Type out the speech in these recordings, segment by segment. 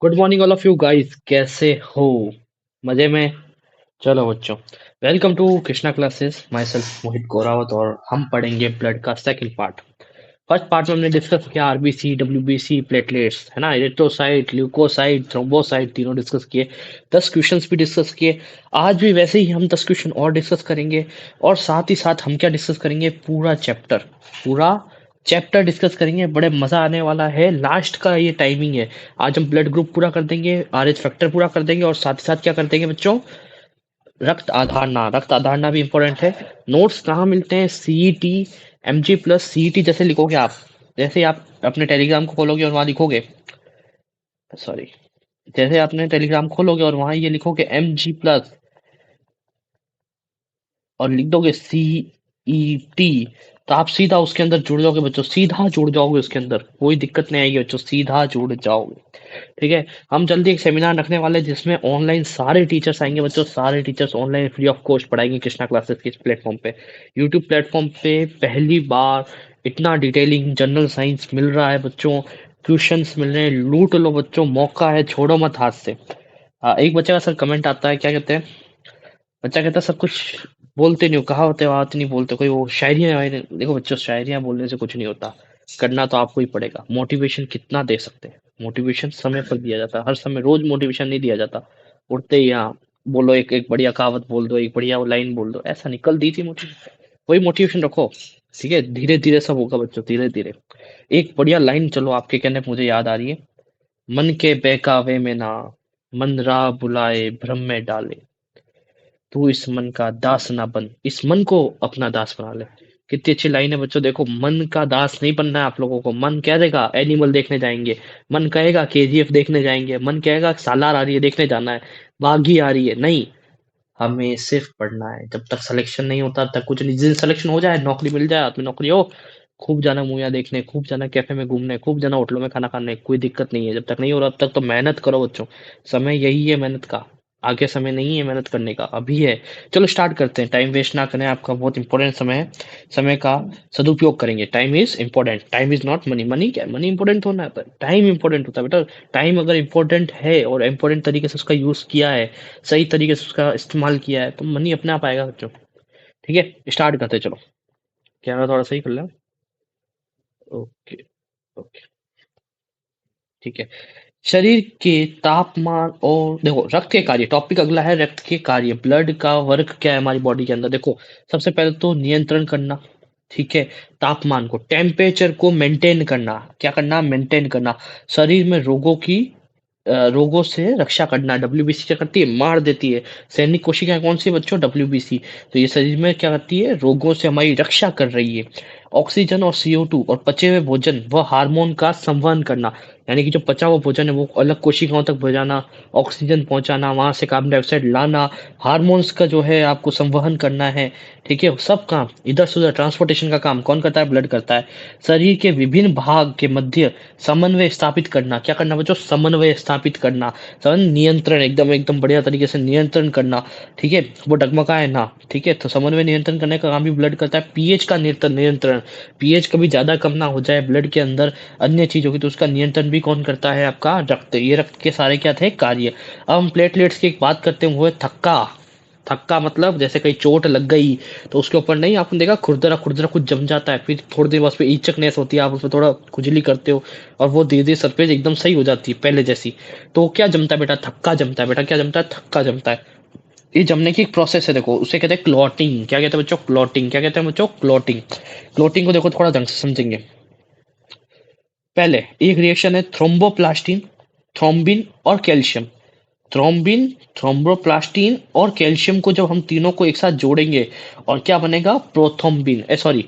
Good morning all of you guys, कैसे हो? मजे में? चलो बच्चों, welcome to Krishna classes. Myself Mohit Gaurawat और हम पढ़ेंगे ब्लड का सेकंड पार्ट। फर्स्ट पार्ट में हमने डिस्कस किया आरबीसी, डब्ल्यूबीसी, प्लेटलेट्स, है ना, एरिथ्रोसाइट, ल्यूकोसाइट, थ्रोम्बोसाइट, तीनों डिस्कस किए। 10 क्वेश्चंस भी डिस्कस किए। आज भी वैसे ही हम 10 क्वेश्चन और डिस्कस करेंगे। और साथ ही साथ हम क्या डिस्कस करेंगे, पूरा चैप्टर डिस्कस करेंगे। बड़े मजा आने वाला है, लास्ट का ये टाइमिंग है। आज हम ब्लड ग्रुप पूरा कर देंगे, आरएच फैक्टर पूरा कर देंगे, और साथ ही साथ क्या कर देंगे बच्चों, रक्त आधारना भी इंपॉर्टेंट है। नोट्स कहाँ मिलते हैं? सीईटी, एमजी प्लस सीईटी जैसे लिखोगे आप, जैसे आप अपने टेलीग्राम को खोलोगे और वहां लिखोगे, सॉरी, जैसे आपने टेलीग्राम खोलोगे और वहां ये लिखोगे एमजी प्लस और लिख दोगे सीईटी, तो आप सीधा उसके अंदर जुड़ जाओगे बच्चों, सीधा जुड़ जाओगे उसके अंदर, कोई दिक्कत नहीं आएगी बच्चों, सीधा जुड़ जाओगे। ठीक है। हम जल्दी एक सेमिनार रखने वाले हैं जिसमें ऑनलाइन सारे टीचर्स आएंगे बच्चों, सारे teachers online free of cost पढ़ाएंगे कृष्णा क्लासेस के प्लेटफॉर्म पे। यूट्यूब प्लेटफॉर्म पे पहली बार इतना डिटेलिंग जनरल साइंस मिल रहा है बच्चों, क्वेश्चंस मिल रहे हैं, लूट लो बच्चों, मौका है, छोड़ो मत हाथ से। एक बच्चे का सर कमेंट आता है, क्या कहते हैं, बच्चा कहता है सब कुछ बोलते नहीं हो, कहावतें वहावतें नहीं बोलते, कोई वो शायरियाँ वायरियाँ। देखो बच्चों, शायरियाँ बोलने से कुछ नहीं होता, करना तो आपको ही पड़ेगा। मोटिवेशन कितना दे सकते हैं? मोटिवेशन समय पर दिया जाता है, हर समय रोज मोटिवेशन नहीं दिया जाता। उठते ही यहाँ बोलो, एक एक बढ़िया कहावत बोल दो, एक बढ़िया लाइन बोल दो, ऐसा निकल दी थी मोटिवेशन। वही मोटिवेशन रखो। ठीक है, धीरे धीरे सब होगा बच्चों, धीरे धीरे। एक बढ़िया लाइन, चलो आपके कहने पे मुझे याद आ रही है, मन के बहकावे में ना, मन राह बुलाए भ्रम में डाले, तू इस मन का दास ना बन, इस मन को अपना दास बना ले। कितनी अच्छी लाइन है बच्चों, देखो, मन का दास नहीं बनना है आप लोगों को। मन कह देगा एनिमल देखने जाएंगे, मन कहेगा केजीएफ देखने जाएंगे, मन कहेगा सालार आ रही है देखने जाना है, बागी आ रही है, नहीं। हमें सिर्फ पढ़ना है, जब तक सिलेक्शन नहीं होता तब तक कुछ नहीं। जिस सिलेक्शन हो जाए, नौकरी मिल जाए, आदमी नौकरी हो, खूब जाना मूवियाँ देखने, खूब जाना कैफे में घूमने, खूब जाना होटलों में खाना खाने, कोई दिक्कत नहीं है। जब तक नहीं हो रहा तब तक तो मेहनत करो बच्चों। समय यही है मेहनत का, आगे समय नहीं है मेहनत करने का, अभी है। चलो स्टार्ट करते हैं, टाइम वेस्ट ना करें, आपका बहुत इंपॉर्टेंट समय है। समय का सदुपयोग करेंगे। Time is important, time is not money. Money क्या है? मनी इंपॉर्टेंट होना है, टाइम इंपॉर्टेंट होता है बेटा। टाइम अगर इंपॉर्टेंट है और इंपॉर्टेंट तरीके से उसका यूज किया है, सही तरीके से उसका इस्तेमाल किया है, तो मनी अपने आप आएगा बच्चों। ठीक है, स्टार्ट करते हैं, चलो। कैमरा थोड़ा सही कर लें। ओके। ओके। ठीक है। शरीर के तापमान और देखो, रक्त के कार्य, टॉपिक अगला है रक्त के कार्य। ब्लड का वर्क क्या है हमारी बॉडी के अंदर, देखो। सबसे पहले तो नियंत्रण करना। ठीक है। तापमान को, टेम्परेचर को मेंटेन करना, क्या करना, मेंटेन करना। शरीर में रोगों से रक्षा करना, डब्ल्यूबीसी क्या करती है, मार देती है। सैनिक कोशिकाएं कौन सी बच्चों, डब्ल्यूबीसी। तो ये शरीर में क्या करती है, रोगों से हमारी रक्षा कर रही है। ऑक्सीजन और CO2 और पचे हुए भोजन व हार्मोन का संवहन करना, यानी कि जो पचा हुआ भोजन है वो अलग कोशिकाओं तक पहुंचाना, ऑक्सीजन पहुंचाना, वहां से कार्बन डाइऑक्साइड लाना, हार्मोन्स का जो है आपको संवहन करना है। ठीक है, सब काम इधर से उधर ट्रांसपोर्टेशन का काम कौन करता है, ब्लड करता है। शरीर के विभिन्न भाग के मध्य समन्वय स्थापित करना, क्या करना बच्चों, समन्वय स्थापित करना। नियंत्रण, एकदम एकदम बढ़िया तरीके से नियंत्रण करना। ठीक है, वो डगमगाए ना। ठीक है, तो समन्वय नियंत्रण करने का काम भी ब्लड करता है। पीएच का नियंत्रण, पीएच कभी ज्यादा कम ना हो जाए ब्लड के अंदर अन्य चीजों की, तो उसका नियंत्रण भी कौन करता है, आपका रक्त। ये रक्त के सारे क्या थे, कार्य। अब हम प्लेटलेट्स की एक बात करते हैं, वो है थक्का। थक्का मतलब जैसे कहीं चोट लग गई तो उसके ऊपर, नहीं आपने देखा, खुरदरा खुरदरा कुछ जम जाता है, फिर थोड़ी देर बाद उस पर ईचकनेस होती है, आप उसमें थोड़ा खुजली करते हो और वो धीरे धीरे सरफेस एकदम सही हो जाती है पहले जैसी। तो क्या जमता है बेटा, थक्का जमता है बेटा, क्या जमता है, थक्का जमता है। ये जमने की एक प्रोसेस है, देखो, उसे कहते हैं क्लॉटिंग। क्या कहते हैं बच्चों, क्लॉटिंग। क्या कहते हैं बच्चों, क्लॉटिंग। क्लॉटिंग को देखो थोड़ा ढंग से समझेंगे। पहले एक रिएक्शन है थ्रोम्बोप्लास्टिन, थ्रोम्बिन और कैल्शियम। थ्रोम्बिन, थ्रोम्बोप्लास्टिन और कैल्शियम को जब हम तीनों को एक साथ जोड़ेंगे, और क्या बनेगा, प्रोथ्रोम्बिन, सॉरी,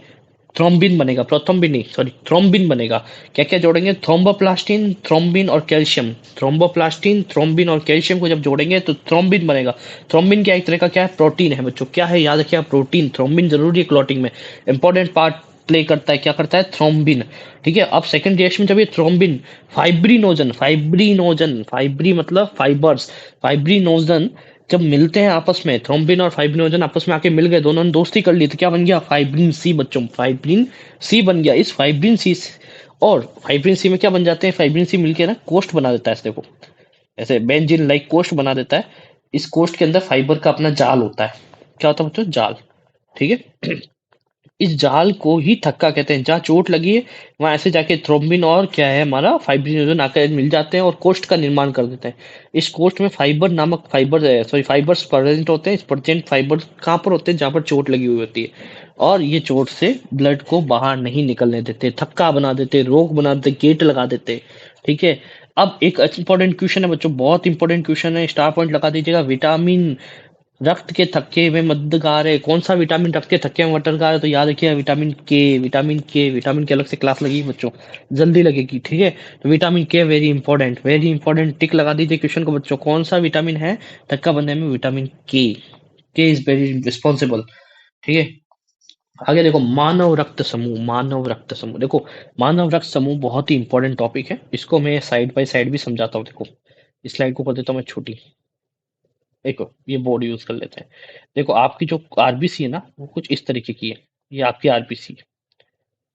थ्रोम्बिन बनेगा, प्रोथ्रोम्बिन नहीं, सॉरी, थ्रोम्बिन बनेगा। क्या क्या जोड़ेंगे, थ्रोम्बोप्लास्टिन, थ्रोम्बिन और कैल्शियम। थ्रोम्बोप्लास्टिन, थ्रोम्बिन और कैल्शियम को जब जोड़ेंगे तो थ्रोम्बिन बनेगा। थ्रोम्बिन क्या एक तरह का क्या है, प्रोटीन है बच्चों। क्या है, याद रखिए, प्रोटीन। थ्रोम्बिन जरूरी है क्लॉटिंग में, इंपॉर्टेंट पार्ट प्ले करता है। क्या करता है, थ्रोम्बिन। ठीक है, अब सेकंड रिएक्शन जब ये थ्रोम्बिन, फाइब्रिनोजन, फाइब्री मतलब फाइबर्स, फाइब्रिनोजन जब मिलते हैं आपस में, थ्रोम्बिन और फाइब्रिनोजन आपस में आके मिल गए, दोनों ने दोस्ती कर ली, तो क्या बन गया, फाइब्रिन सी बच्चों, फाइब्रिन सी बन गया। इस फाइब्रिन सी और फाइब्रिन सी में क्या बन जाते हैं, फाइब्रिन सी मिलके ना कोष्ठ बना देता है, देखो। ऐसे बेंजीन लाइक कोष्ठ बना देता है। इस कोष्ठ के अंदर फाइबर का अपना जाल होता है। क्या होता है बच्चों? जाल। ठीक है। इस जाल को ही थक्का कहते हैं। जहाँ चोट लगी है वहां ऐसे जाके थ्रोम्बिन और क्या है हमारा फाइब्रिनोजन आकर मिल जाते हैं और कोष्ठ का निर्माण कर देते हैं। इस कोष्ठ में फाइबर नामक फाइबर्स प्रेजेंट होते हैं। इस प्रेजेंट फाइबर कहाँ पर होते हैं? जहाँ पर चोट लगी हुई होती है। और ये चोट से ब्लड को बाहर नहीं निकलने देते, थक्का बना देते, रोग बना देते, गेट लगा देते। ठीक है। अब एक इंपॉर्टेंट क्वेश्चन है बच्चों, बहुत इंपॉर्टेंट क्वेश्चन है, स्टार पॉइंट लगा दीजिएगा। विटामिन रक्त के थक्के में मददगार है। कौन सा विटामिन रक्त के थक्के में मददगार है? तो याद रखिए विटामिन के। विटामिन के अलग से क्लास लगी बच्चों, जल्दी लगेगी। ठीक है। तो विटामिन के वेरी इंपॉर्टेंट, वेरी इंपॉर्टेंट, टिक लगा दीजिए क्वेश्चन को बच्चों। कौन सा विटामिन है थक्का बनने में? विटामिन के इज वेरी रिस्पॉन्सिबल। ठीक है। आगे देखो, मानव रक्त समूह। मानव रक्त समूह देखो, मानव रक्त समूह बहुत ही इंपॉर्टेंट टॉपिक है। इसको मैं साइड बाय साइड भी समझाता हूँ। देखो, इस स्लाइड को कर देता हूँ मैं छोटी। देखो, ये बोर्ड यूज कर लेते हैं। देखो, आपकी जो आरबीसी है ना, वो कुछ इस तरीके की है। ये आपकी आरबीसी है।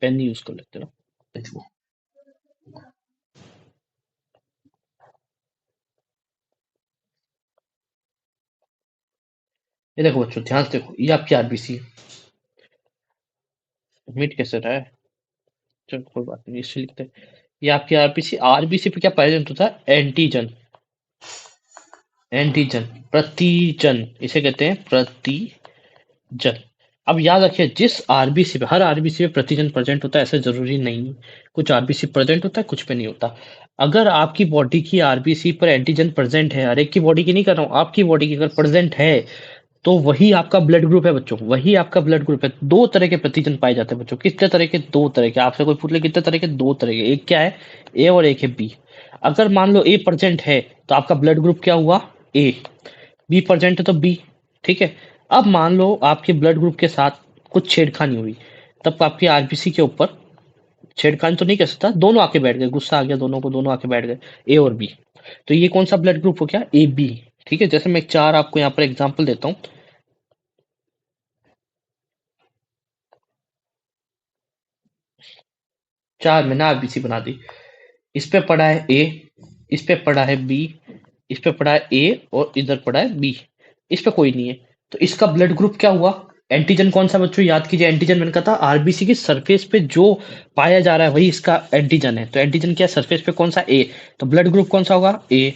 पेन यूज कर लेते हैं ना। देखो, ये देखो बच्चों, ध्यान से देखो, ये आपकी आरबीसी है। मिट कैसे रहा है? चलो कोई बात नहीं, इससे लिखते हैं। ये आपकी आरबीसी। आरबीसी पे क्या प्रेजेंट होता है? एंटीजन। एंटीजन, प्रतिजन, इसे कहते हैं प्रतिजन। अब याद रखिए, जिस आरबीसी पे, हर आरबीसी पे प्रतिजन प्रेजेंट होता है ऐसा जरूरी नहीं। कुछ आरबीसी प्रेजेंट होता है, कुछ पे नहीं होता। अगर आपकी बॉडी की आरबीसी पर एंटीजन प्रेजेंट है, हर एक की बॉडी की नहीं कर रहा हूँ, आपकी बॉडी की अगर प्रेजेंट है, तो वही आपका ब्लड ग्रुप है बच्चों। वही आपका ब्लड ग्रुप है। दो तरह के प्रतिजन पाए जाते हैं बच्चों। कितने तरह के? दो तरह के। आपसे कोई पूछ ले कितने तरह के? दो तरह के। एक क्या है? ए, और एक है बी। अगर मान लो ए प्रेजेंट है, तो आपका ब्लड ग्रुप क्या हुआ? ए। बी प्रेजेंट है तो बी। ठीक है। अब मान लो आपके ब्लड ग्रुप के साथ कुछ छेड़खानी हुई, तब आपकी आरबीसी के ऊपर छेड़खानी तो नहीं कर सकता, दोनों आके बैठ गए, गुस्सा आ गया दोनों को, दोनों आके बैठ गए, ए और बी। तो ये कौन सा ब्लड ग्रुप हो गया? A B. ठीक है। जैसे मैं चार आपको यहाँ पर एग्जाम्पल देता हूँ। चार मैंने आरबीसी बना दी। इस पे पड़ा है ए, इस पे पड़ा है बी, इस पे पड़ा है ए, और इधर पड़ा है बी। इस पे कोई नहीं है। तो इसका ब्लड ग्रुप क्या हुआ? एंटीजन कौन सा बच्चों? याद कीजिए, एंटीजन मैंने कहा था आरबीसी की सरफेस पे जो पाया जा रहा है वही इसका एंटीजन है। तो एंटीजन क्या है? सरफेस पे कौन सा? ए। तो ब्लड ग्रुप कौन सा होगा? ए।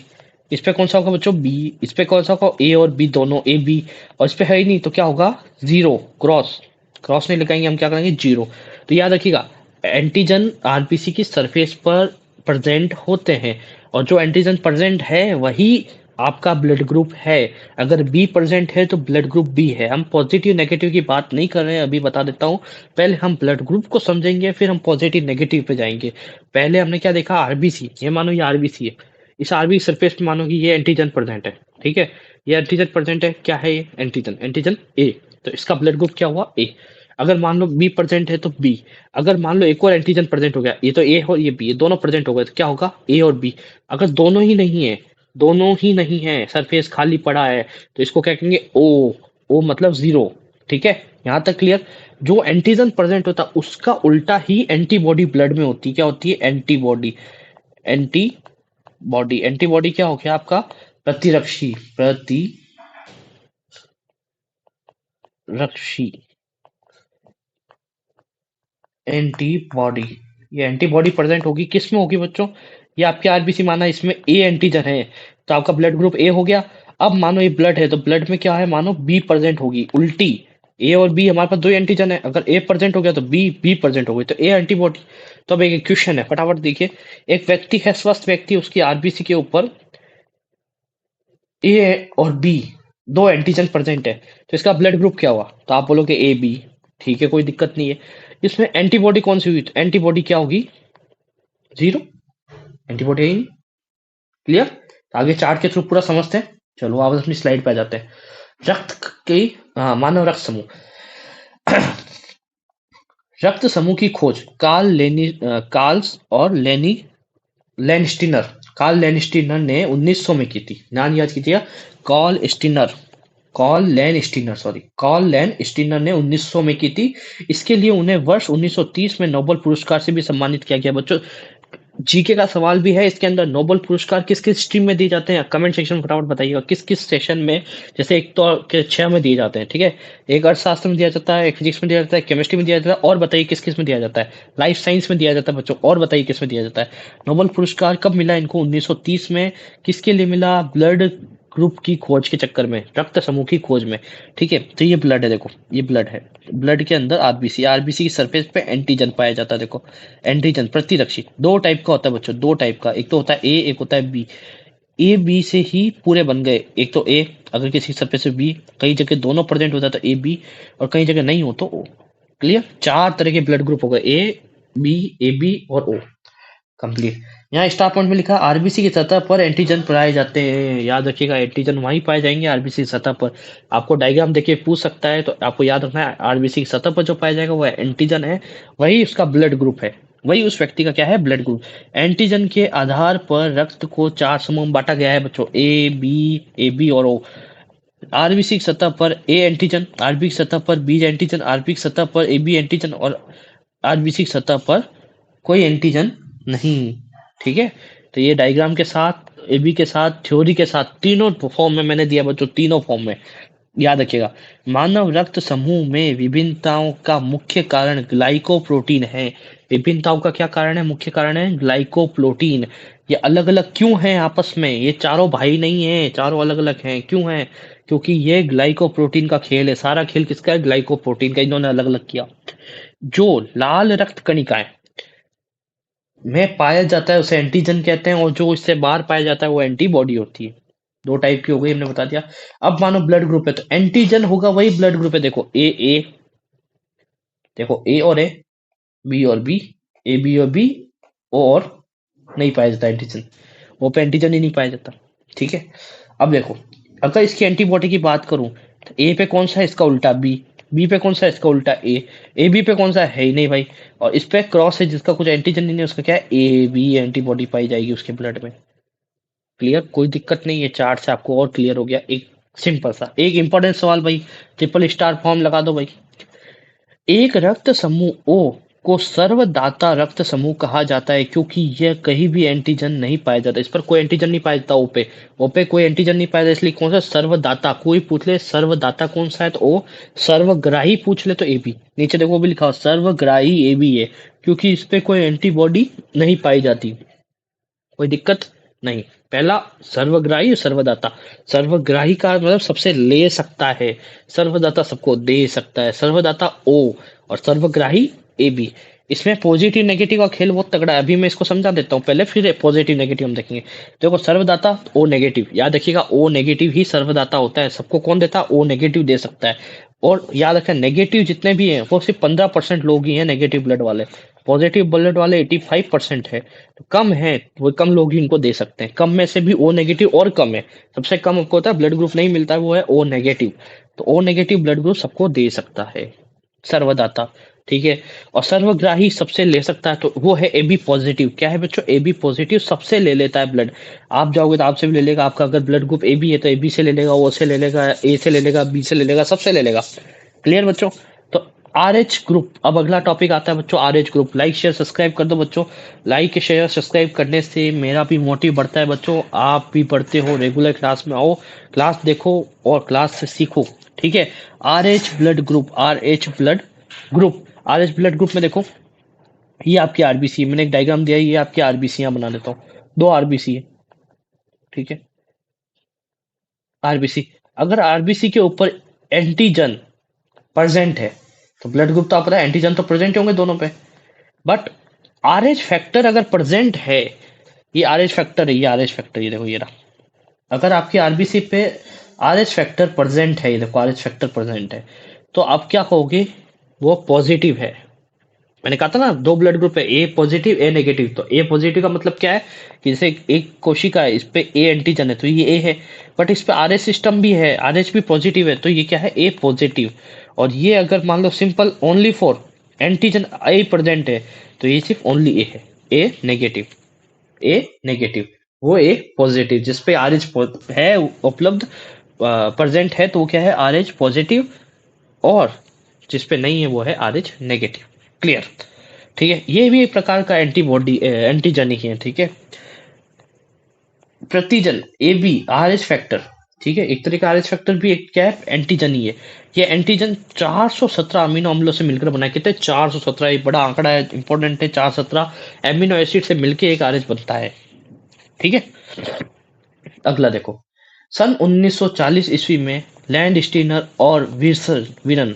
इस पे कौन सा होगा बच्चों? बी। इस पे कौन सा होगा? ए और बी दोनों, ए बी। और इस पे है ही नहीं, तो क्या होगा? जीरो। क्रॉस। क्रॉस नहीं लगाएंगे, हम क्या करेंगे? जीरो। तो याद रखिएगा, एंटीजन आरबीसी की सरफेस पर प्रेजेंट होते हैं, और जो एंटीजन प्रेजेंट है वही आपका ब्लड ग्रुप है। अगर बी प्रेजेंट है तो ब्लड ग्रुप बी है। हम पॉजिटिव नेगेटिव की बात नहीं कर रहे हैं, अभी बता देता हूँ। पहले हम ब्लड ग्रुप को समझेंगे, फिर हम पॉजिटिव नेगेटिव पे जाएंगे। पहले हमने क्या देखा? आरबीसी। ये मानो ये आरबीसी है, इस आरबी सरफेस पे मानो कि ये एंटीजन प्रेजेंट है। ठीक है। ये एंटीजन प्रेजेंट है। क्या है ये? एंटीजन। एंटीजन ए। तो इसका ब्लड ग्रुप क्या हुआ? ए। अगर मान लो बी प्रेजेंट है तो बी। अगर मान लो एक और एंटीजन प्रेजेंट हो गया, ये तो ए और ये बी, ये दोनों प्रेजेंट हो गए, तो क्या होगा? ए और बी। अगर दोनों ही नहीं है, दोनों ही नहीं है, सरफेस खाली पड़ा है, तो इसको क्या कहेंगे? ओ। ओ मतलब जीरो। ठीक है। यहां तक क्लियर? जो एंटीजन प्रेजेंट होता है उसका उल्टा ही एंटीबॉडी ब्लड में होती है। क्या होती है? एंटीबॉडी। Anti body. एंटीबॉडी क्या हो गया आपका? प्रतिरक्षी। प्रतिरक्षी एंटीबॉडी। ये एंटीबॉडी प्रेजेंट होगी, किस में होगी बच्चों? ये आपके आरबीसी माना इसमें ए एंटीजन है, तो आपका ब्लड ग्रुप ए हो गया। अब मानो ये ब्लड है, तो ब्लड में क्या है? मानो बी प्रेजेंट होगी, उल्टी। ए और बी, हमारे पास दो एंटीजन है, अगर ए प्रेजेंट हो गया तो बी बी प्रेजेंट हो गई, तो ए एंटीबॉडी। तो अब एक क्वेश्चन है, फटाफट देखिए। एक व्यक्ति है, स्वस्थ व्यक्ति, उसकी आरबीसी के ऊपर ए और बी दो एंटीजन प्रेजेंट है, तो इसका ब्लड ग्रुप क्या हुआ? तो आप बोलोगे ए बी। ठीक है, कोई दिक्कत नहीं है। इसमें एंटीबॉडी कौन सी हुई? तो एंटीबॉडी क्या होगी? जीरो। एंटीबॉडी है ही नहीं। क्लियर? तो आगे चार्ट के थ्रू पूरा समझते हैं। चलो आप अपनी स्लाइड पे आ जाते हैं। रक्त की, हाँ, मानव रक्त समूह। रक्त समूह की खोज कार्ल्स और लेनस्टीनर, कार्ल लेनस्टीनर ने 1900 में की थी। नाम याद कीजिएगा, कॉल लैन स्टीनर ने 1900 में की थी। इसके लिए उन्हें वर्ष 1930 में नोबेल पुरस्कार से भी सम्मानित किया गया बच्चों। जीके का सवाल भी है इसके अंदर। नोबेल पुरस्कार किस किस स्ट्रीम में दिए जाते हैं, कमेंट सेक्शन में फटाफट बताइएगा किस किस सेशन में। जैसे एक तो के 6 में दिए जाते हैं, ठीक है। एक अर्थशास्त्र में दिया जाता है, एक फिजिक्स में दिया जाता है, केमिस्ट्री में दिया जाता है, और बताइए किस किस में दिया जाता है। लाइफ साइंस में दिया जाता है बच्चों, और बताइए किस में दिया जाता है। नोबेल पुरस्कार कब मिला इनको, 1930 में। किसके लिए मिला, ब्लड ग्रुप की खोज के चक्कर में, रक्त समूह की खोज में। ठीक है, तो ये ब्लड है, देखो ये ब्लड है। ब्लड के अंदर आरबीसी, आरबीसी की सरफेस पे एंटीजन पाया जाता है, देखो एंटीजन प्रतिरक्षी। दो टाइप का होता है बच्चों, दो टाइप का, एक तो होता है ए, एक होता है बी। ए बी से ही पूरे बन गए। एक तो ए, अगर किसी सरफेस पे बी, कई जगह दोनों प्रेजेंट होता है तो ए बी, और कई जगह नहीं हो तो ओ। क्लियर, चार तरह के ब्लड ग्रुप हो गए, ए बी, ए बी और ओ। कंप्लीट। यहाँ स्टार पॉइंट में लिखा आरबीसी की सतह पर एंटीजन पाए जाते हैं, याद रखिएगा एंटीजन वहीं पाए जाएंगे आरबीसी की सतह पर। आपको डायग्राम देखिए पूछ सकता है, तो आपको याद रखना है आरबीसी की सतह पर जो पाया जाएगा वो एंटीजन है, वही उसका ब्लड ग्रुप है, वही उस व्यक्ति का क्या है, ब्लड ग्रुप। एंटीजन के आधार पर रक्त को चार समूह में बांटा गया है बच्चों, ए बी और ओ। आरबीसी की सतह पर ए एंटीजन, आरबी की सतह पर बी एंटीजन, आरबी की सतह पर ए बी एंटीजन, और आरबीसी की सतह पर कोई एंटीजन नहीं। ठीक है, तो ये डायग्राम के साथ, एबी के साथ, थ्योरी के साथ, तीनों फॉर्म में मैंने दिया बच्चों, तीनों फॉर्म में। याद रखिएगा, मानव रक्त समूह में विभिन्नताओं का मुख्य कारण ग्लाइकोप्रोटीन है। विभिन्नताओं का क्या कारण है, मुख्य कारण है ग्लाइकोप्रोटीन। ये अलग अलग क्यों हैं आपस में, ये चारों भाई नहीं है, चारों अलग अलग हैं, क्यों हैं, क्योंकि ये ग्लाइकोप्रोटीन का खेल है, सारा खेल किसका है, ग्लाइकोप्रोटीन का, इन्होंने अलग अलग किया। जो लाल रक्त कणिकाएं में पाया जाता है उसे एंटीजन कहते हैं, और जो इससे बाहर पाया जाता है वो एंटीबॉडी होती है। दो टाइप की हो गई, हमने बता दिया। अब मानो ब्लड ग्रुप है तो एंटीजन होगा वही ब्लड ग्रुप है, देखो ए, देखो ए और ए, बी और बी, ए बी और बी, और नहीं पाया जाता एंटीजन, वो पे एंटीजन ही नहीं पाया जाता। ठीक है, अब देखो, अगर इसकी एंटीबॉडी की बात करूं तो ए पे कौन सा है, इसका उल्टा बी, बी पे कौन सा है, इसका उल्टा ए बी पे कौन सा है ही नहीं भाई, और इस पे क्रॉस है जिसका कुछ एंटीजन नहीं है, उसका क्या है, ए बी एंटीबॉडी पाई जाएगी उसके ब्लड में। क्लियर, कोई दिक्कत नहीं है, चार्ट से आपको और क्लियर हो गया। एक सिंपल सा एक इंपॉर्टेंट सवाल भाई, ट्रिपल स्टार फॉर्म लगा दो भाई। एक रक्त समूह ओ को सर्वदाता रक्त समूह कहा जाता है क्योंकि यह कहीं भी एंटीजन नहीं पाया जाता, इस पर कोई एंटीजन नहीं पाया जाता, ओ पे कोई एंटीजन नहीं पाया जाता, इसलिए कौन सा सर्वदाता। कोई पूछ ले सर्वदाता कौन सा है तो ओ, सर्वग्राही पूछ ले तो ए बी। नीचे देखो वो भी लिखा हो सर्वग्राही ए बी है, क्योंकि इस पे कोई एंटीबॉडी नहीं पाई जाती, कोई दिक्कत नहीं। पहला सर्वग्राही और सर्वदाता। सर्वग्राही का मतलब सबसे ले सकता है, सर्वदाता सबको दे सकता है, सर्वदाता ओ, और सर्वग्राही ए बी। इसमें पॉजिटिव नेगेटिव का खेल बहुत तगड़ा है, अभी मैं इसको समझा देता हूँ पहले, फिर पॉजिटिव नेगेटिव हम देखेंगे। देखो सर्वदाता ओ नेगेटिव, याद रखिएगा ओ नेगेटिव ही सर्वदाता होता है, सबको कौन देता है, ओ नेगेटिव दे सकता है। और याद रखें नेगेटिव जितने भी हैं वो सिर्फ 15% लोग ही हैं नेगेटिव ब्लड वाले, पॉजिटिव ब्लड वाले 85% है, तो कम है, वो कम लोग ही इनको दे सकते हैं। कम में से भी ओ नेगेटिव और कम है, सबसे कम आपको होता है ब्लड ग्रुप नहीं मिलता है वो है ओ नेगेटिव, तो ओ नेगेटिव ब्लड ग्रुप सबको दे सकता है सर्वदाता। ठीक है, और सर्वग्राही सबसे ले सकता है तो वो है ए बी पॉजिटिव। क्या है बच्चों, ए बी पॉजिटिव सबसे ले लेता है ब्लड। आप जाओगे तो आपसे भी ले लेगा, आपका अगर ब्लड ग्रुप ए बी है तो ए बी से ले लेगा, ओ से ले लेगा, ए से ले लेगा, बी से ले लेगा, सबसे ले लेगा। क्लियर बच्चों, तो आर एच ग्रुप। अब अगला टॉपिक आता है बच्चों R H group. Like share subscribe कर दो बच्चों, लाइक शेयर सब्सक्राइब करने से मेरा भी मोटिव बढ़ता है बच्चों, आप भी पढ़ते हो, रेगुलर क्लास में आओ, क्लास देखो और क्लास से सीखो। ठीक है, R H blood group, R H blood group, R H blood group में देखो ये आपकी आरबीसी, मैंने एक डायग्राम दिया है, ये आपकी आरबीसी बना देता हूँ, दो आरबीसी है। ठीक है, आरबीसी, अगर आरबीसी के ऊपर एंटीजन प्रेजेंट है तो ब्लड ग्रुप तो आप पता है एंटीजन तो प्रेजेंट होंगे दोनों पे, बट आर एच फैक्टर अगर प्रेजेंट है, ये आर एच फैक्टर है, ये आर एच फैक्टर, ये देखो ये रहा, अगर आपकी आरबीसी पे आर एच फैक्टर प्रेजेंट है, ये देखो आर एच फैक्टर प्रेजेंट है, तो आप क्या कहोगे, वो पॉजिटिव है। मैंने कहा था ना दो ब्लड ग्रुप है, ए पॉजिटिव ए नेगेटिव, तो ए पॉजिटिव का मतलब क्या है कि जैसे एक कोशिका है, इस पे ए एंटीजन है तो ये ए है, बट इस पे आर एच सिस्टम भी है, आर एच भी पॉजिटिव है, तो ये क्या है, ए पॉजिटिव। और ये अगर मान लो simple only for antigen A present है तो ये सिर्फ ओनली ए है, ए नेगेटिव, ए नेगेटिव। वो ए पॉजिटिव जिस पे आर एच है उपलब्ध, प्रेजेंट है, तो वो क्या है, आर एच पॉजिटिव, और जिस पे नहीं है वो है आर एच नेगेटिव। क्लियर। ठीक है, ये भी एक प्रकार का एंटीबॉडी एंटीजन ही है। ठीक है, प्रतिजन A B R H factor, ठीक है, एक तरह का आर एच फैक्टर भी एक क्या है, एंटीजन ही है। ये एंटीजन 417 अमीनो अम्लों से मिलकर बना है। कितने? 417, एक बड़ा आंकड़ा है, इंपॉर्टेंट है। 417 एमिनो एसिड से मिलकर एक आर एच बनता है। ठीक है, अगला देखो, सन 1940 ईस्वी में लैंड स्टीनर और विरन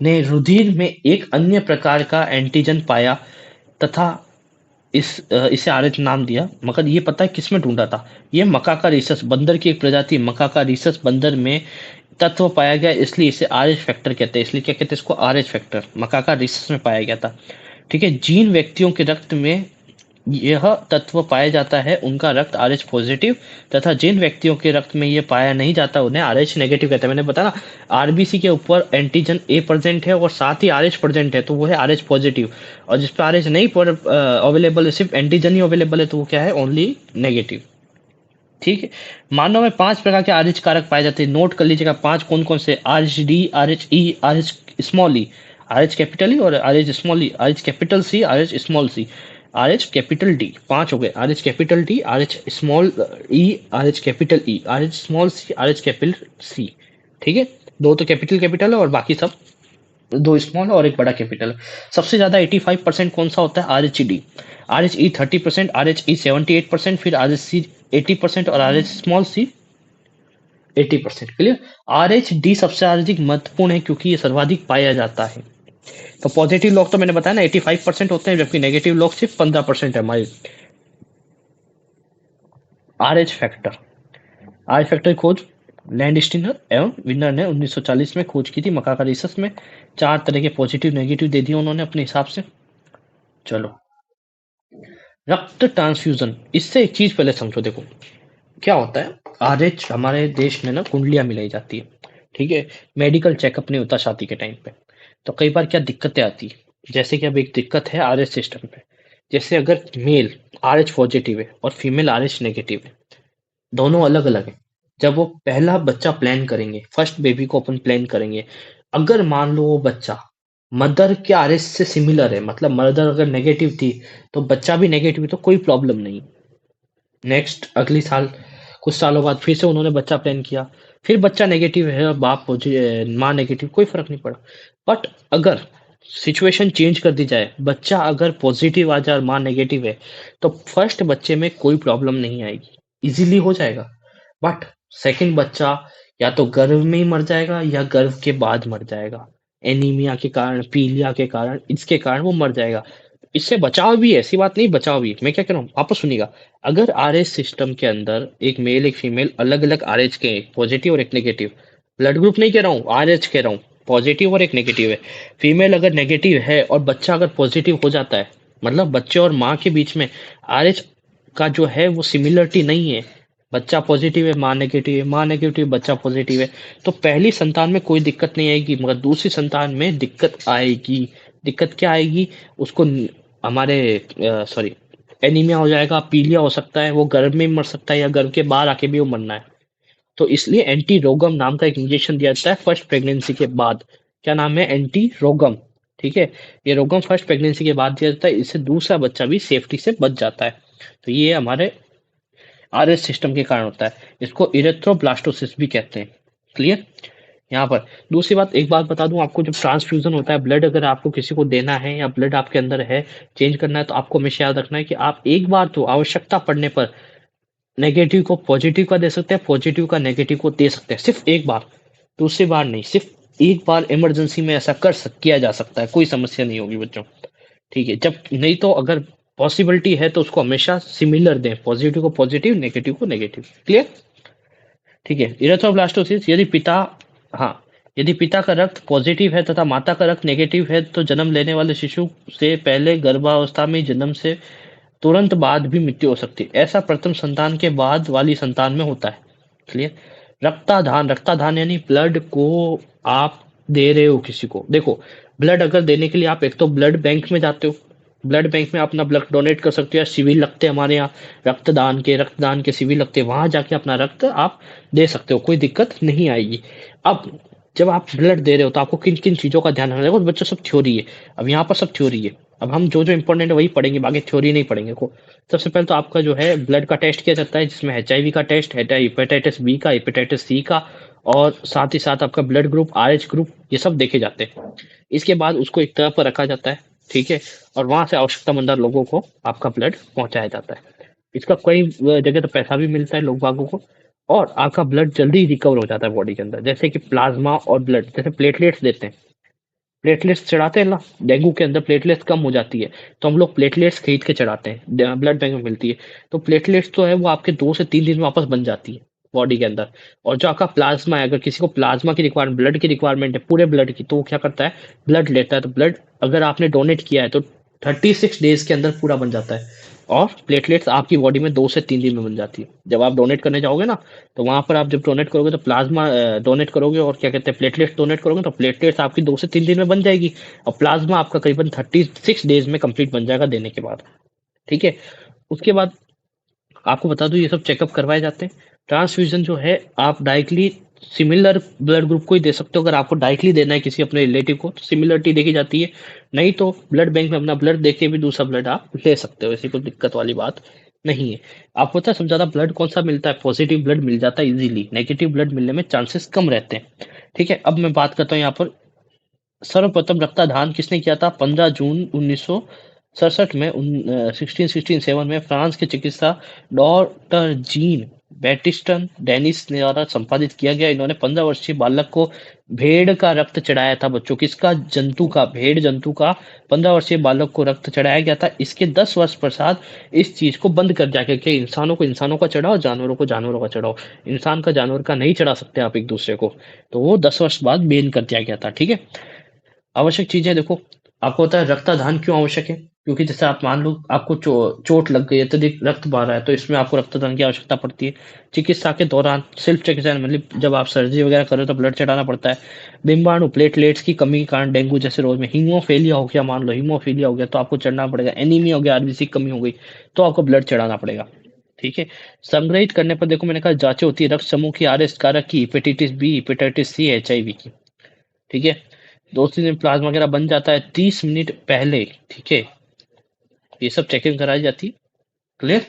ने रुधिर में एक अन्य प्रकार का एंटीजन पाया तथा इसे आरएच नाम दिया। मगर ये पता है किसमें ढूंढा था? ये मकाका रिसस बंदर की एक प्रजाति मकाका रिसस बंदर में तत्व पाया गया, इसलिए इसे आरएच फैक्टर कहते हैं। इसलिए क्या कहते हैं इसको? RH factor. मकाका रिसस में पाया गया था। ठीक है, जिन व्यक्तियों के रक्त में यह तत्व पाया जाता है उनका रक्त आरएच पॉजिटिव, तथा जिन व्यक्तियों के रक्त में यह पाया नहीं जाता उन्हें आरएच नेगेटिव कहते हैं। मैंने बताया ना, आरबीसी के ऊपर एंटीजन ए प्रेजेंट है और साथ ही आरएच प्रेजेंट है, तो वो है आरएच पॉजिटिव। और जिस पर आरएच नहीं अवेलेबल है, सिर्फ एंटीजन ही अवेलेबल है, तो वो क्या है? Only negative. ठीक है, मानव में 5 प्रकार के आरएच कारक पाए जाते हैं। नोट कर लीजिएगा 5 कौन कौन से? Rh D, Rh E, Rh small e, Rh capital E और Rh small e, Rh capital C, Rh small c, Rh capital D. 5 हो गए, Rh capital D, Rh small e, Rh capital E, Rh small c, Rh capital C. ठीक है, 2 तो capital capital है और बाकी सब 2 स्मॉल और एक बड़ा कैपिटल। सबसे ज्यादा 85% कौन सा होता है? R H D. R H E 30%, R H E 78%, फिर आर एच सी 80% और R H small C 80%। Clear? R H D सबसे अधिक महत्वपूर्ण है क्योंकि ये सर्वाधिक पाया जाता है। तो पॉजिटिव लोग तो मैंने बताया ना 85% होते हैं, जबकि नेगेटिव लोग सिर्फ 15% है हमारे। Are H factor, are H factor खोज लैंड स्टीनर एवं विनर ने 1940 में खोज की थी। मकाका रिसर्च में 4 तरह के पॉजिटिव नेगेटिव दे दिए उन्होंने अपने हिसाब से। चलो, रक्त ट्रांसफ्यूजन, इससे एक चीज पहले समझो। देखो क्या होता है, आरएच हमारे देश में ना कुंडलियां मिलाई जाती है। ठीक है, मेडिकल चेकअप नहीं होता शादी के टाइम पे, तो कई बार क्या दिक्कतें आती है। जैसे कि अब एक दिक्कत है आरएच सिस्टम पे, जैसे अगर मेल आरएच पॉजिटिव है और फीमेल आरएच नेगेटिव है, दोनों अलग अलग है। जब वो पहला बच्चा प्लान करेंगे, फर्स्ट बेबी को अपन प्लान करेंगे, अगर मान लो वो बच्चा मदर के आरएच से सिमिलर है, मतलब मदर अगर नेगेटिव थी तो बच्चा भी नेगेटिव है, तो कोई प्रॉब्लम नहीं। नेक्स्ट अगली साल, कुछ सालों बाद फिर से उन्होंने बच्चा प्लान किया, फिर बच्चा नेगेटिव है और बाप माँ नेगेटिव, कोई फर्क नहीं पड़ा। बट अगर सिचुएशन चेंज कर दी जाए, बच्चा अगर पॉजिटिव आ जाए और माँ नेगेटिव है, तो फर्स्ट बच्चे में कोई प्रॉब्लम नहीं आएगी, इजीली हो जाएगा। बट सेकंड बच्चा या तो गर्भ में ही मर जाएगा या गर्भ के बाद मर जाएगा, एनीमिया के कारण, पीलिया के कारण, इसके कारण वो मर जाएगा। इससे बचाव भी है, ऐसी बात नहीं, बचाव भी। मैं क्या कह रहा हूँ वापस सुनिएगा, अगर आरएच सिस्टम के अंदर एक मेल एक फीमेल अलग अलग आरएच के, एक पॉजिटिव और एक नेगेटिव, ब्लड ग्रुप नहीं कह रहा हूँ, आरएच कह रहा हूँ, पॉजिटिव और एक नेगेटिव है। फीमेल अगर नेगेटिव है और बच्चा अगर पॉजिटिव हो जाता है, मतलब बच्चे और माँ के बीच में आरएच का जो है वो सिमिलरिटी नहीं है, बच्चा पॉजिटिव है माँ नेगेटिव है, माँ नेगेटिव बच्चा पॉजिटिव है, तो पहली संतान में कोई दिक्कत नहीं आएगी, मगर दूसरी संतान में दिक्कत आएगी। दिक्कत क्या आएगी? उसको हमारे सॉरी एनीमिया हो जाएगा, पीलिया हो सकता है, वो गर्भ में मर सकता है या गर्भ के बाहर आके भी वो मरना है। तो इसलिए एंटी रोगम नाम का एक इंजेक्शन दिया जाता है फर्स्ट प्रेगनेंसी के बाद। क्या नाम है? एंटी रोगम। ठीक है, ये रोगम फर्स्ट प्रेगनेंसी के बाद दिया जाता है, इससे दूसरा बच्चा भी सेफ्टी से बच जाता है। तो ये हमारे आरएच सिस्टम के कारण होता है, इसको इरेथ्रोब्लास्टोसिस भी कहते हैं। क्लियर? यहाँ पर दूसरी बात, एक बात बता दूं आपको, जब ट्रांसफ्यूजन होता है, ब्लड अगर आपको किसी को देना है या ब्लड आपके अंदर है, चेंज करना है, तो आपको हमेशा याद रखना है कि आप एक बार तो आवश्यकता पड़ने पर नेगेटिव को पॉजिटिव का दे सकते हैं, पॉजिटिव का नेगेटिव को दे सकते हैं, सिर्फ एक बार, दूसरी बार नहीं, सिर्फ एक बार इमरजेंसी में ऐसा किया जा सकता है, कोई समस्या नहीं होगी बच्चों। ठीक है, जब नहीं तो अगर पॉसिबिलिटी है तो उसको हमेशा सिमिलर दें, पॉजिटिव को पॉजिटिव, नेगेटिव को नेगेटिव। क्लियर? ठीक है, इरेथ्रोब्लास्टोसिस, यदि पिता, हाँ, यदि पिता का रक्त पॉजिटिव है तथा माता का रक्त नेगेटिव है, तो जन्म लेने वाले शिशु से पहले गर्भावस्था में जन्म से तुरंत बाद भी मृत्यु हो सकती है। ऐसा प्रथम संतान के बाद वाली संतान में होता है। क्लियर? रक्तादान, रक्तादान यानी ब्लड को आप दे रहे हो किसी को। देखो, ब्लड अगर देने के लिए आप एक तो ब्लड बैंक में जाते हो, ब्लड बैंक में अपना ब्लड डोनेट कर सकते हो, या शिविर लगते हैं हमारे यहाँ रक्तदान के शिविर लगते हैं, वहां जाके अपना रक्त आप दे सकते हो, कोई दिक्कत नहीं आएगी। अब जब आप ब्लड दे रहे हो तो आपको किन किन चीजों का ध्यान रखना है? देखो बच्चों, सब थ्योरी है, अब यहाँ पर सब थ्योरी है। अब हम जो जो इंपॉर्टेंट है वही पढ़ेंगे, बाकी थ्योरी नहीं पढ़ेंगे को। सबसे पहले तो आपका जो है ब्लड का टेस्ट किया जाता है, जिसमें HIV का टेस्ट, हेपेटाइटिस बी का, हेपेटाइटिस सी का, और साथ ही साथ आपका ब्लड ग्रुप, RH ग्रुप, ये सब देखे जाते हैं। इसके बाद उसको एक तरफ पर रखा जाता है, ठीक है, और वहां से आवश्यकतामंद लोगों को आपका ब्लड पहुंचाया जाता है। इसका कई जगह तो पैसा भी मिलता है लोग बागों को, और आपका ब्लड जल्दी रिकवर हो जाता है बॉडी के अंदर। जैसे कि प्लाज्मा और ब्लड, जैसे प्लेटलेट्स देते हैं, प्लेटलेट्स चढ़ाते हैं ना, डेंगू के अंदर प्लेटलेट्स कम हो जाती है, तो हम लोग प्लेटलेट्स खरीद के चढ़ाते हैं, ब्लड बैंक में मिलती है। तो प्लेटलेट्स तो है वो आपके 2 से 3 दिन में वापस बन जाती है बॉडी के अंदर। और जो आपका प्लाज्मा है, अगर किसी को प्लाज्मा की रिक्वायरमेंट, ब्लड की रिक्वायरमेंट है पूरे ब्लड की, तो वो क्या करता है, ब्लड लेता है। तो ब्लड अगर आपने डोनेट किया है तो 36 डेज के अंदर पूरा बन जाता है, और प्लेटलेट्स आपकी बॉडी में 2 से 3 दिन में बन जाती है। जब आप डोनेट करने जाओगे ना, तो वहां पर आप जब डोनेट करोगे तो प्लाज्मा डोनेट करोगे, और क्या कहते हैं, प्लेटलेट्स डोनेट करोगे, तो प्लेटलेट्स आपकी 2 से 3 दिन में बन जाएगी, और प्लाज्मा आपका करीबन 36 डेज में कंप्लीट बन जाएगा देने के बाद। ठीक है। उसके बाद आपको बता दूं, ये सब चेकअप करवाए जाते हैं। ट्रांसफ्यूजन जो है, आप डायरेक्टली सिमिलर ब्लड ग्रुप को ही दे सकते हो। अगर आपको डायरेक्टली देना है किसी अपने रिलेटिव को, तो सिमिलरिटी देखी जाती है। नहीं तो ब्लड बैंक में अपना ब्लड देख के भी दूसरा ब्लड आप ले सकते हो, ऐसी कोई दिक्कत वाली बात नहीं है। आपको पता है सबसे ज्यादा ब्लड कौन सा मिलता है, पॉजिटिव ब्लड मिल जाता है इजीली, नेगेटिव ब्लड मिलने में चांसेस कम रहते हैं। ठीक है, अब मैं बात करता हूँ यहाँ पर, सर्वप्रथम रक्तदान किसने किया था? 15 जून 1967 में, 1667 में फ्रांस के चिकित्सा डॉक्टर जीन बैटिस्टन डेनिस द्वारा संपादित किया गया। इन्होंने 15 वर्षीय बालक को भेड़ का रक्त चढ़ाया था। बच्चों, किसका? जंतु का, भेड़ जंतु का 15 वर्षीय बालक को रक्त चढ़ाया गया था। इसके 10 वर्ष पश्चात इस चीज को बंद कर दिया गया कि इंसानों को इंसानों का चढ़ाओ, जानवरों को जानवरों का चढ़ाओ, इंसान का जानवर का नहीं चढ़ा सकते आप एक दूसरे को। तो वो 10 वर्ष बाद बैन कर दिया गया था। ठीक है। आवश्यक चीजें देखो, आपको पता है रक्तदान क्यों आवश्यक है? क्योंकि जैसे आप मान लो आपको चोट लग गई है, अत्यधिक रक्त बह रहा है, तो इसमें आपको रक्तदान की आवश्यकता पड़ती है। चिकित्सा के दौरान सेल्फ चिकित्सा, मतलब जब आप सर्जरी वगैरह करो तो ब्लड चढ़ाना पड़ता है। डिम्बाणु प्लेटलेट्स की कमी के कारण डेंगू जैसे रोग में, हीमोफेलिया हो गया, मान लो हीमोफेलिया हो गया तो आपको चढ़ना पड़ेगा। एनीमिया हो गया, आरबीसी की कमी हो गई, तो आपको ब्लड चढ़ाना पड़ेगा। ठीक है। संग्रहित करने पर देखो, मैंने कहा जांचें होती है रक्त समूह की, आर एस कारक की, hepatitis B, hepatitis C, HIV की। ठीक है। 2 3 दिन प्लाज्मा वगैरह बन जाता है 30 मिनट पहले। ठीक है, ये सब चेकिंग कराई जाती है। क्लियर?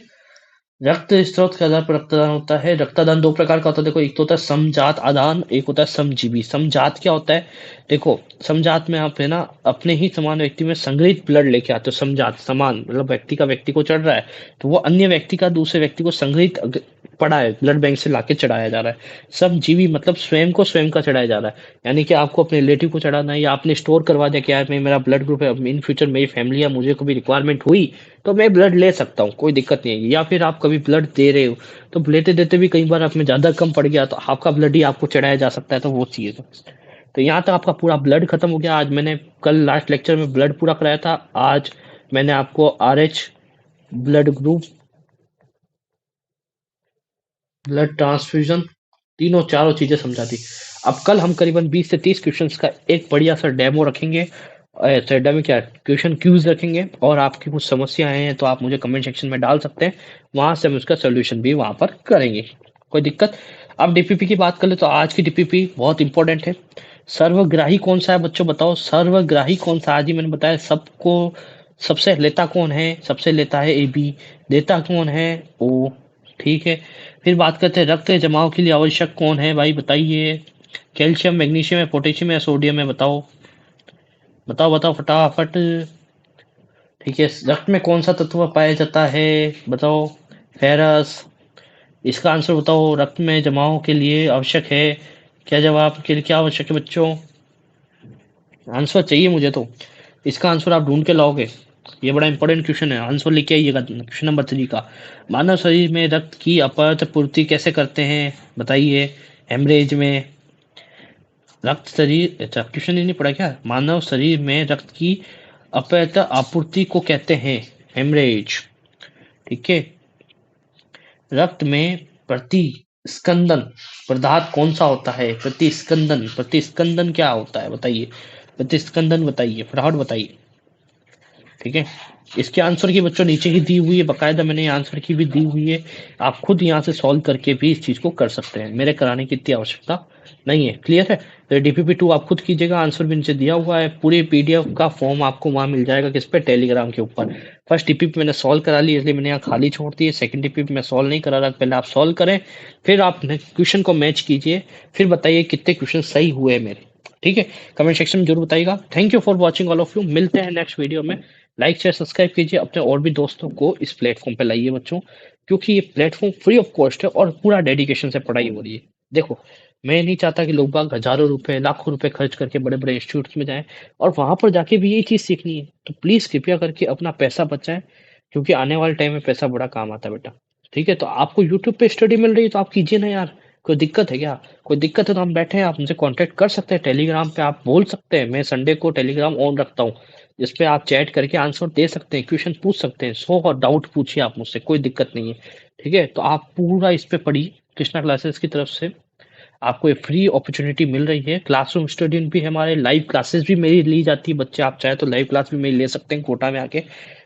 रक्त स्रोत के आधार पर रक्तदान होता है। रक्तदान 2 प्रकार का होता है, देखो, एक तो होता है समजात आदान, एक होता है समजीवी। समजात क्या होता है? देखो, समजात में आप है ना अपने ही समान व्यक्ति में संग्रहित ब्लड लेके आते हो। समजात समान मतलब व्यक्ति का व्यक्ति को चढ़ रहा है, तो वो अन्य व्यक्ति का दूसरे व्यक्ति को संग्रहित पड़ा है, ब्लड बैंक से लाके चढ़ाया जा रहा है। समजीवी मतलब स्वयं को स्वयं का चढ़ाया जा रहा है, यानी कि आपको अपने रिलेटिव को चढ़ाना है, या आपने स्टोर करवा दिया कि यार मैं, मेरा ब्लड ग्रुप है, इन फ्यूचर मेरी फैमिली है, मुझे कभी रिक्वायरमेंट हुई तो मैं ब्लड ले सकता हूँ, कोई दिक्कत नहीं है। या फिर आप कभी ब्लड दे रहे हो, तो लेते देते भी कई बार आप में ज्यादा कम पड़ गया, तो आपका ब्लड ही आपको चढ़ाया जा सकता है, तो वो चीज है। तो यहाँ तक आपका पूरा ब्लड खत्म हो गया। आज मैंने, कल लास्ट लेक्चर में ब्लड पूरा कराया था, आज मैंने आपको RH, blood group, blood transfusion, तीनों चारों चीजें समझा दी। अब कल हम करीबन 20 से 30 क्वेश्चंस का एक बढ़िया सा डेमो रखेंगे, डेमो क्या, क्वेश्चन क्यूज रखेंगे, और आपकी कुछ समस्याएं हैं तो आप मुझे कमेंट सेक्शन में डाल सकते हैं, वहां से हम उसका सोल्यूशन भी वहां पर करेंगे, कोई दिक्कत। अब DPP की बात कर ले तो आज की DPP बहुत इंपॉर्टेंट है। सर्वग्राही कौन सा है बच्चों, बताओ सर्वग्राही कौन सा? आज ही मैंने बताया सबको। सबसे लेता कौन है? सबसे लेता है AB। देता कौन है? O। ठीक है। फिर बात करते हैं रक्त जमाव के लिए आवश्यक कौन है, भाई बताइए। कैल्शियम, मैग्नीशियम है, पोटेशियम है, सोडियम है, बताओ बताओ बताओ फटाफट। ठीक है। रक्त में कौन सा तत्व पाया जाता है, बताओ। फेरस। इसका आंसर बताओ, रक्त में जमाव के लिए आवश्यक है। क्या जवाब के लिए क्या आवश्यक है बच्चों? आंसर चाहिए मुझे तो। इसका आंसर आप ढूंढ के लाओगे, ये बड़ा इंपॉर्टेंट क्वेश्चन है, आंसर लिख के आइएगा क्वेश्चन नंबर 3 का। मानव शरीर में रक्त की अपर्याप्त पूर्ति कैसे करते हैं, बताइए। हेमरेज में रक्त शरीर, अच्छा क्वेश्चन ही नहीं पढ़ा क्या? मानव शरीर में रक्त की अपर्याप्त आपूर्ति को कहते हैं हेमरेज। ठीक है। रक्त में प्रतिस्कंदन पदार्थ कौन सा होता है? प्रतिस्कंदन, प्रतिस्कंदन क्या होता है बताइए, प्रतिस्कंदन बताइए, फटाफट बताइए। ठीक है। इसके आंसर की बच्चों नीचे ही दी हुई है, बकायदा मैंने आंसर की भी दी हुई है। आप खुद यहाँ से सॉल्व करके भी इस चीज को कर सकते हैं, मेरे कराने की इतनी आवश्यकता नहीं है। क्लियर है? तो DPP2 आप खुद कीजिएगा, आंसर भी नीचे दिया हुआ है, पूरी PDF का फॉर्म आपको वहां मिल जाएगा, किस पे, टेलीग्राम के ऊपर। फर्स्ट DPP मैंने सॉल्व करा ली, इसलिए मैंने यहाँ खाली छोड़ दी है। सेकंड DPP मैं सॉल्व नहीं करा रहा, पहले आप सॉल्व करें, फिर आप क्वेश्चन को मैच कीजिए, फिर बताइए कितने क्वेश्चन सही हुए मेरे। ठीक है, कमेंट सेक्शन में जरूर बताइएगा। Thank you for watching all of you, मिलते हैं नेक्स्ट वीडियो में। लाइक शेयर सब्सक्राइब कीजिए, अपने और भी दोस्तों को इस प्लेटफॉर्म पे लाइए बच्चों, क्योंकि ये प्लेटफॉर्म फ्री ऑफ कॉस्ट है और पूरा डेडिकेशन से पढ़ाई हो रही है। देखो, मैं नहीं चाहता कि लोग बाग हजारों रुपए लाखों रुपए खर्च करके बड़े बड़े इंस्टीट्यूट में जाएं और वहां पर जाके भी यही चीज सीखनी है। तो प्लीज कृपया करके अपना पैसा बचाएं, क्योंकि आने वाले टाइम में पैसा बड़ा काम आता है बेटा। ठीक है, तो आपको यूट्यूब पे स्टडी मिल रही है तो आप कीजिए ना यार, कोई दिक्कत है क्या? कोई दिक्कत है तो हम बैठे हैं, आप हमसे कांटेक्ट कर सकते हैं, टेलीग्राम पे आप बोल सकते हैं, मैं संडे को टेलीग्राम ऑन रखता हूँ, जिस पे आप चैट करके आंसर दे सकते हैं, क्वेश्चन पूछ सकते हैं, 100 और डाउट पूछिए आप मुझसे, कोई दिक्कत नहीं है। ठीक है, तो आप पूरा इस पे पढ़िए, कृष्णा क्लासेस की तरफ से आपको ये फ्री अपॉर्चुनिटी मिल रही है। क्लासरूम स्टूडेंट भी हमारे, लाइव क्लासेस भी मेरी ली जाती है, बच्चे आप चाहे तो लाइव क्लास भी मेरी ले सकते हैं कोटा में आके,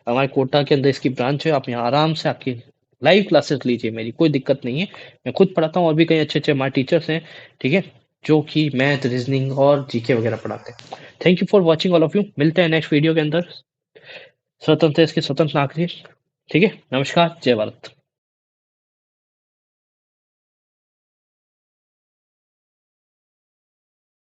हमारे कोटा के अंदर इसकी ब्रांच है, आप यहाँ आराम से आके लाइव क्लासेस लीजिए, मेरी कोई दिक्कत नहीं है। मैं खुद पढ़ाता हूँ और भी कई अच्छे अच्छे हमारे टीचर्स हैं, ठीक है, जो कि मैथ, रीजनिंग और GK वगैरह पढ़ाते हैं। Thank you for watching all of you, मिलते हैं नेक्स्ट वीडियो के अंदर। स्वतंत्र देश के स्वतंत्र नागरिक। ठीक है, नमस्कार, जय भारत।